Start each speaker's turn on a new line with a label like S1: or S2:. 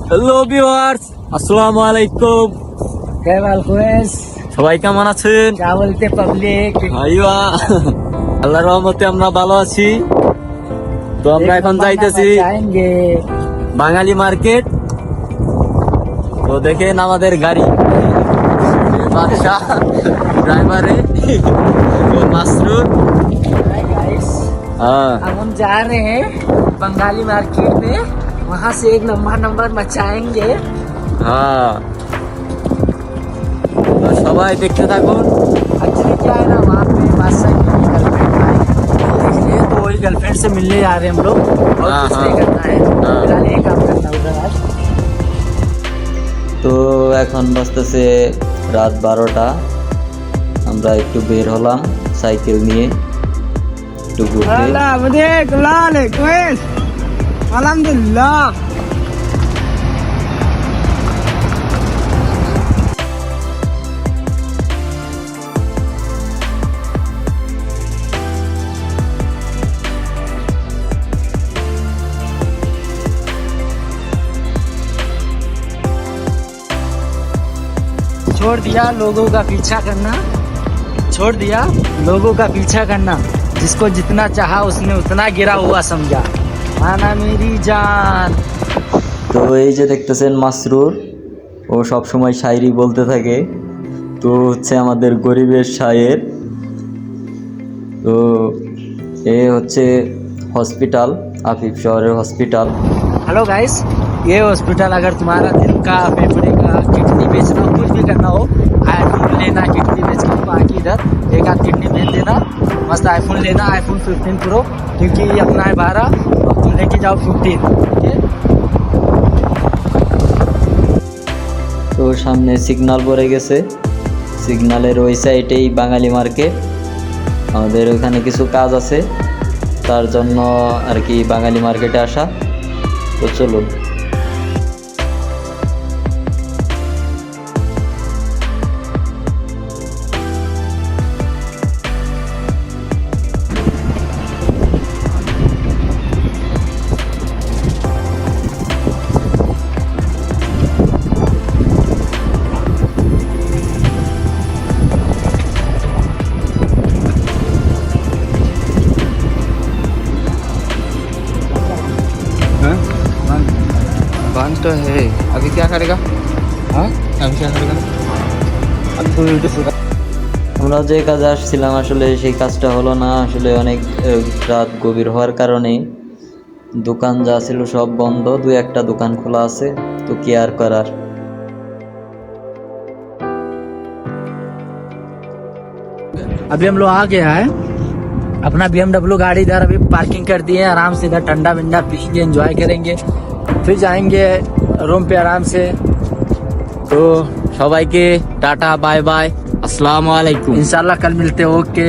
S1: Hello viewers, আসসালামু আলাইকুম।
S2: क्या वालकुस
S1: সবাই কেমন আছেন?
S2: क्या बोलते पब्लिक।
S1: আইয়া, আল্লাহর রহমতে আমরা ভালো আছি। তো আমরা এখন যাইতেছি
S2: जाएंगे।
S1: বাঙালি মার্কেট। তো দেখেন আমাদের গাড়ি, বাদশাহ ড্রাইভারে মাসরুর।
S2: हाय गाइस,
S1: हाँ
S2: हम जा रहे हैं बंगाली मार्केट में। वहाँ से एक नंबर मचाएंगे।
S1: हाँ, তো সবাই দেখতে থাকুন।
S2: एक्चुअली क्या है ना, वहाँ पे बादशाह की गर्लफ्रेंड आए इसलिए, तो वही गर्लफ्रेंड से मिलने जा रहे हैं हम लोग। और
S1: हाँ,
S2: कुछ
S1: हाँ।
S2: नहीं करना है,
S1: हाँ।
S2: फिलहाल यही काम करना है उधर आज।
S1: তো এখন বাজতেছে রাত 12টা। আমরা একটু বের হলাম সাইকেল নিয়ে একটু ঘুরতে।
S2: अलहमदुलिल्लाह। छोड़ दिया लोगों का पीछा करना, छोड़ दिया लोगों का पीछा करना। जिसको जितना चाहा उसने उतना गिरा हुआ समझा। आना मेरी जान।
S1: তো এই যে দেখতেছেন মাসরুর, ও সব সময় শায়রি বলতে থাকে। তো হচ্ছে আমাদের গরিবের শায়ের। তো এ হচ্ছে হসপিটাল, আফিফ শহরের হসপিটাল।
S2: हेलो गाइस, ये हॉस्पिटल अगर तुम्हारा दिल का, फेफड़े का, किडनी बेचना हो, कुछ भी करना हो, आईफोन लेना, किडनी बेच के तुम आके इधर एक आध किडनी बेच देना। मस्त आईफोन लेना, आईफोन 15 प्रो, क्योंकि ये अपना है 12 और तुम लेके जाओ 15। ठीक है।
S1: তো সামনে সিগন্যাল পড়ে গেছে, সিগন্যালের ওই সাইডেই বাঙালি মার্কেট। আমাদের ওখানে কিছু কাজ আছে, তার জন্য আর কি বাঙালি মার্কেটে আসা। তো চলুন।
S3: बंद तो है, अभी क्या करेगा? हाँ, अभी क्या करेगा?
S2: अब तो
S1: আমরা যে কাজে আসছিলাম আসলে সেই কাজটা হলো না। আসলে অনেক রাত গভীর হওয়ার কারণে দোকান যা ছিল সব বন্ধ, দু একটা দোকান খোলা আছে। তো কি আর করার।
S2: अभी हम लोग आ गया है, अपना BMW गाड़ी इधर अभी पार्किंग कर दिए हैं। आराम से इधर ठंडा विंडा पियेंगे, एंजॉय करेंगे, फिर जाएंगे रूम पे आराम से।
S1: তো সবাইকে টাটা, বাই বাই, আসসালামু আলাইকুম।
S2: इंशाल्लाह कल मिलते हैं। ओके।